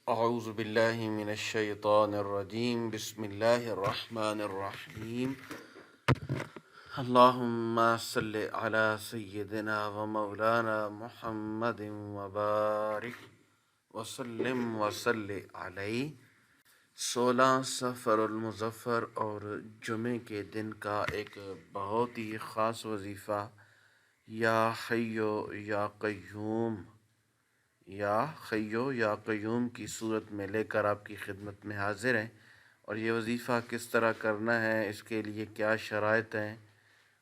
اعوذ باللہ من الشیطان الرجیم بسم اللہ الرحمن الرحیم اللہم صلی علی سیدنا و مولانا محمد وبارک وسلم وصلی علیہ۔ 16 سفر المظفر اور جمعے کے دن کا ایک بہت ہی خاص وظیفہ یا حیو یا قیوم یا قیوم کی صورت میں لے کر آپ کی خدمت میں حاضر ہیں، اور یہ وظیفہ کس طرح کرنا ہے، اس کے لیے کیا شرائط ہیں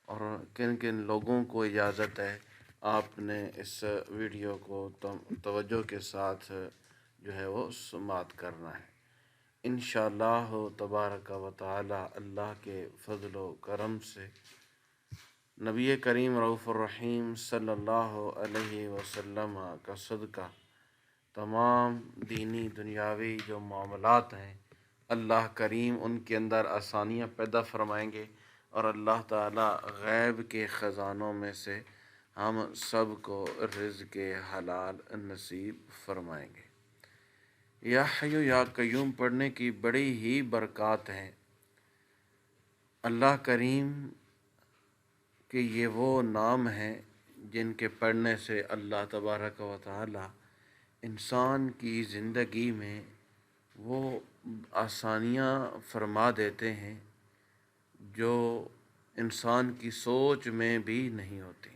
اور کن کن لوگوں کو اجازت ہے، آپ نے اس ویڈیو کو توجہ کے ساتھ جو ہے وہ سماعت کرنا ہے۔ انشاءاللہ تبارک و تعالی اللہ کے فضل و کرم سے نبی کریم رؤوف الرحیم صلی اللہ علیہ وسلم کا صدقہ تمام دینی دنیاوی جو معاملات ہیں اللہ کریم ان کے اندر آسانیاں پیدا فرمائیں گے، اور اللہ تعالی غیب کے خزانوں میں سے ہم سب کو رزق حلال نصیب فرمائیں گے۔ یا حیو یا قیوم پڑھنے کی بڑی ہی برکات ہیں۔ اللہ کریم کہ یہ وہ نام ہیں جن کے پڑھنے سے اللہ تبارک و تعالی انسان کی زندگی میں وہ آسانیاں فرما دیتے ہیں جو انسان کی سوچ میں بھی نہیں ہوتی۔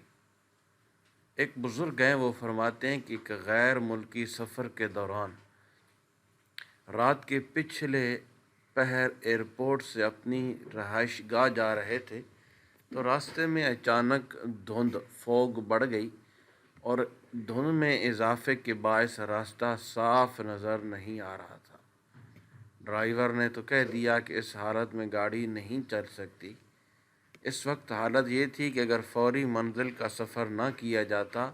ایک بزرگ ہیں، وہ فرماتے ہیں کہ ایک غیر ملکی سفر کے دوران رات کے پچھلے پہر ایئرپورٹ سے اپنی رہائش گاہ جا رہے تھے تو راستے میں اچانک فوگ بڑھ گئی، اور دھند میں اضافے کے باعث راستہ صاف نظر نہیں آ رہا تھا۔ ڈرائیور نے تو کہہ دیا کہ اس حالت میں گاڑی نہیں چل سکتی۔ اس وقت حالت یہ تھی کہ اگر فوری منزل کا سفر نہ کیا جاتا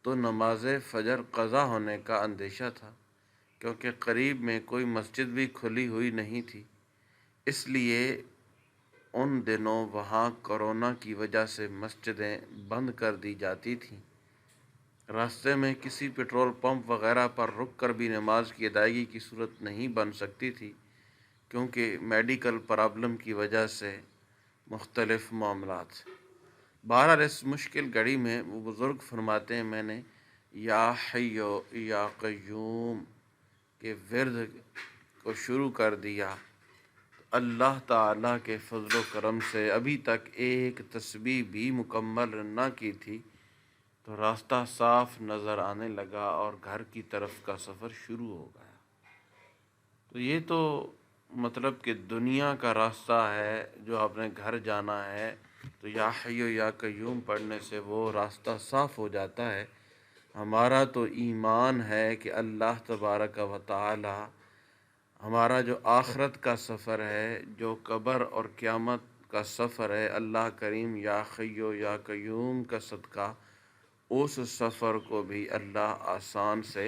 تو نماز فجر قضا ہونے کا اندیشہ تھا، کیونکہ قریب میں کوئی مسجد بھی کھلی ہوئی نہیں تھی۔ اس لیے ان دنوں وہاں کورونا کی وجہ سے مسجدیں بند کر دی جاتی تھیں۔ راستے میں کسی پیٹرول پمپ وغیرہ پر رک کر بھی نماز کی ادائیگی کی صورت نہیں بن سکتی تھی، کیونکہ میڈیکل پرابلم کی وجہ سے مختلف معاملات۔ بہرحال اس مشکل گھڑی میں وہ بزرگ فرماتے ہیں، میں نے یا حیو یا قیوم کے ورد کو شروع کر دیا۔ اللہ تعالیٰ کے فضل و کرم سے ابھی تک ایک تسبیح بھی مکمل نہ کی تھی تو راستہ صاف نظر آنے لگا اور گھر کی طرف کا سفر شروع ہو گیا۔ تو یہ تو مطلب کہ دنیا کا راستہ ہے، جو آپ نے گھر جانا ہے تو یا حیو یا قیوم پڑھنے سے وہ راستہ صاف ہو جاتا ہے۔ ہمارا تو ایمان ہے کہ اللہ تبارک و تعالی ہمارا جو آخرت کا سفر ہے، جو قبر اور قیامت کا سفر ہے، اللہ کریم یا حیو یا قیوم کا صدقہ اس سفر کو بھی اللہ آسان سے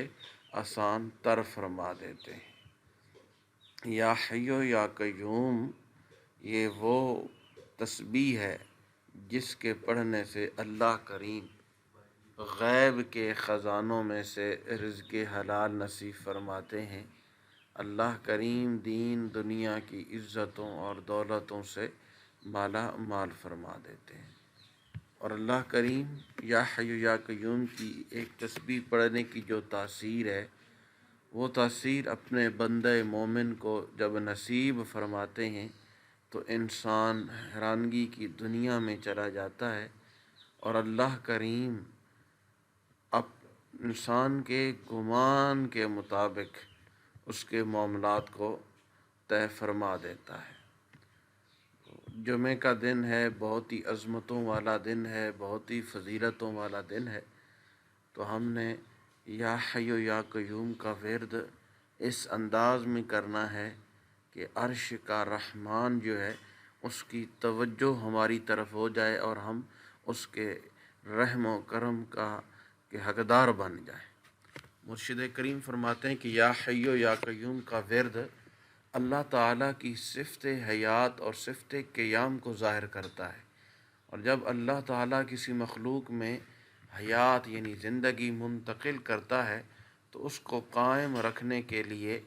آسان تر فرما دیتے ہیں۔ یا حیو یا قیوم یہ وہ تسبیح ہے جس کے پڑھنے سے اللہ کریم غیب کے خزانوں میں سے رزق حلال نصیب فرماتے ہیں۔ اللہ کریم دین دنیا کی عزتوں اور دولتوں سے مالا مال فرما دیتے ہیں، اور اللہ کریم یا حیو یا قیوم کی ایک تسبیح پڑھنے کی جو تاثیر ہے، وہ تاثیر اپنے بندہ مومن کو جب نصیب فرماتے ہیں تو انسان حیرانگی کی دنیا میں چلا جاتا ہے، اور اللہ کریم انسان کے گمان کے مطابق اس کے معاملات کو طے فرما دیتا ہے۔ جمعہ کا دن ہے، بہت ہی عظمتوں والا دن ہے، بہت ہی فضیلتوں والا دن ہے، تو ہم نے یا حیو یا قیوم کا ورد اس انداز میں کرنا ہے کہ عرش کا رحمان جو ہے اس کی توجہ ہماری طرف ہو جائے اور ہم اس کے رحم و کرم کے حقدار بن جائیں۔ مرشد کریم فرماتے ہیں کہ یا حیو یا قیوم کا ورد اللہ تعالیٰ کی صفت حیات اور صفت قیام کو ظاہر کرتا ہے، اور جب اللہ تعالیٰ کسی مخلوق میں حیات یعنی زندگی منتقل کرتا ہے تو اس کو قائم رکھنے کے لیے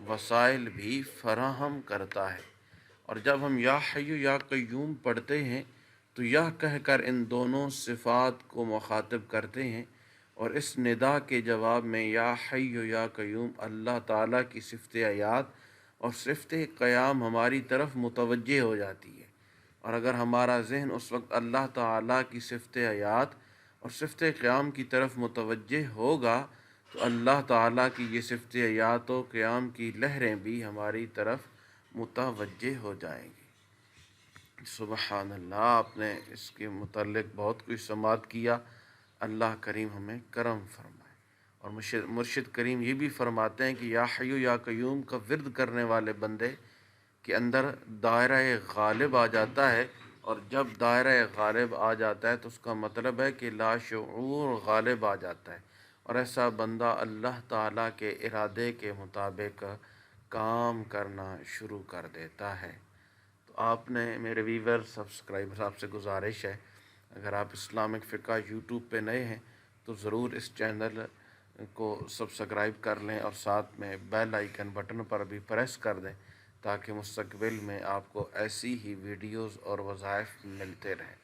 وسائل بھی فراہم کرتا ہے۔ اور جب ہم یا حی یا قیوم پڑھتے ہیں تو یہ کہہ کر ان دونوں صفات کو مخاطب کرتے ہیں، اور اس ندا کے جواب میں یا حی یا قیوم اللہ تعالیٰ کی صفت حیات اور صفت قیام ہماری طرف متوجہ ہو جاتی ہے۔ اور اگر ہمارا ذہن اس وقت اللہ تعالیٰ کی صفت حیات اور صفت قیام کی طرف متوجہ ہوگا تو اللہ تعالیٰ کی یہ صفت حیات و قیام کی لہریں بھی ہماری طرف متوجہ ہو جائیں گی۔ سبحان اللہ، آپ نے اس کے متعلق بہت کچھ سماعت کیا۔ اللہ کریم ہمیں کرم فرمائے۔ اور مرشد کریم یہ بھی فرماتے ہیں کہ یا حی یا قیوم کا ورد کرنے والے بندے کے اندر دائرہ غالب آ جاتا ہے، اور جب دائرہ غالب آ جاتا ہے تو اس کا مطلب ہے کہ لاشعور غالب آ جاتا ہے، اور ایسا بندہ اللہ تعالیٰ کے ارادے کے مطابق کام کرنا شروع کر دیتا ہے۔ تو آپ نے میرے ویور سبسکرائبر آپ سے گزارش ہے، اگر آپ اسلامک فقہ یوٹیوب پہ نئے ہیں تو ضرور اس چینل کو سبسکرائب کر لیں، اور ساتھ میں بیل آئیکن بٹن پر بھی پریس کر دیں تاکہ مستقبل میں آپ کو ایسی ہی ویڈیوز اور وظائف ملتے رہیں۔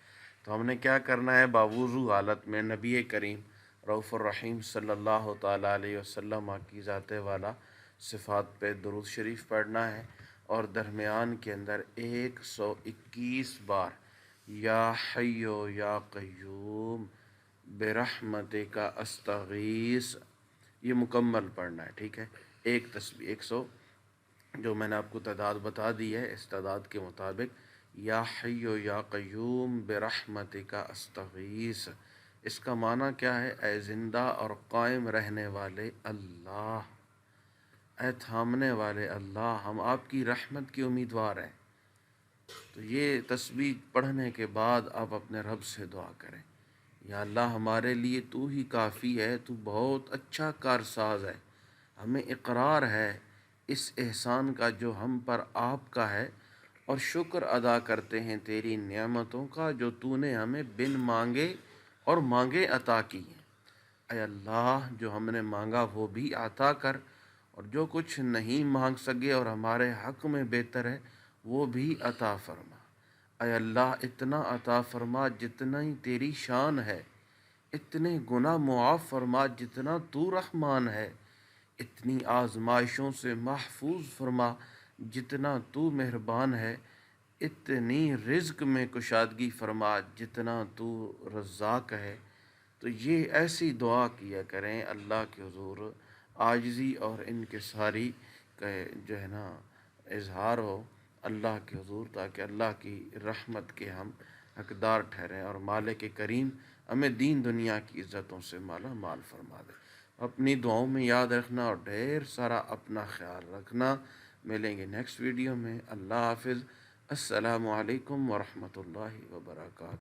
تو ہم نے کیا کرنا ہے، باوضو حالت میں نبی کریم رؤوف الرحیم صلی اللہ تعالیٰ علیہ وسلم کی ذات والا صفات پہ درود شریف پڑھنا ہے، اور درمیان کے اندر 121 بار یا حی یا قیوم برحمتک استغیث یہ مکمل پڑھنا ہے، ٹھیک ہے۔ ایک تسبیح 100 جو میں نے آپ کو تعداد بتا دی ہے، اس تعداد کے مطابق یا حی یا قیوم برحمتک استغیث، اس کا معنی کیا ہے؟ اے زندہ اور قائم رہنے والے اللہ، اے تھامنے والے اللہ، ہم آپ کی رحمت کی امیدوار ہیں۔ تو یہ تسبیح پڑھنے کے بعد آپ اپنے رب سے دعا کریں، یا اللہ ہمارے لیے تو ہی کافی ہے، تو بہت اچھا کارساز ہے، ہمیں اقرار ہے اس احسان کا جو ہم پر آپ کا ہے، اور شکر ادا کرتے ہیں تیری نعمتوں کا جو تو نے ہمیں بن مانگے اور مانگے عطا کی ہیں۔ اے اللہ، جو ہم نے مانگا وہ بھی عطا کر، اور جو کچھ نہیں مانگ سکے اور ہمارے حق میں بہتر ہے وہ بھی عطا فرما۔ اے اللہ، اتنا عطا فرما جتنا ہی تیری شان ہے، اتنے گناہ معاف فرما جتنا تو رحمان ہے، اتنی آزمائشوں سے محفوظ فرما جتنا تو مہربان ہے، اتنی رزق میں کشادگی فرما جتنا تو رزاق ہے۔ تو یہ ایسی دعا کیا کریں اللہ کے حضور، عاجزی اور انکساری کا جو ہے نا اظہار ہو اللہ کے حضور، تاکہ اللہ کی رحمت کے ہم حقدار ٹھہریں، اور مالک کریم ہمیں دین دنیا کی عزتوں سے مالا مال فرما دے۔ اپنی دعاؤں میں یاد رکھنا اور ڈھیر سارا اپنا خیال رکھنا۔ ملیں گے نیکسٹ ویڈیو میں۔ اللہ حافظ۔ السلام علیکم ورحمۃ اللہ وبرکاتہ۔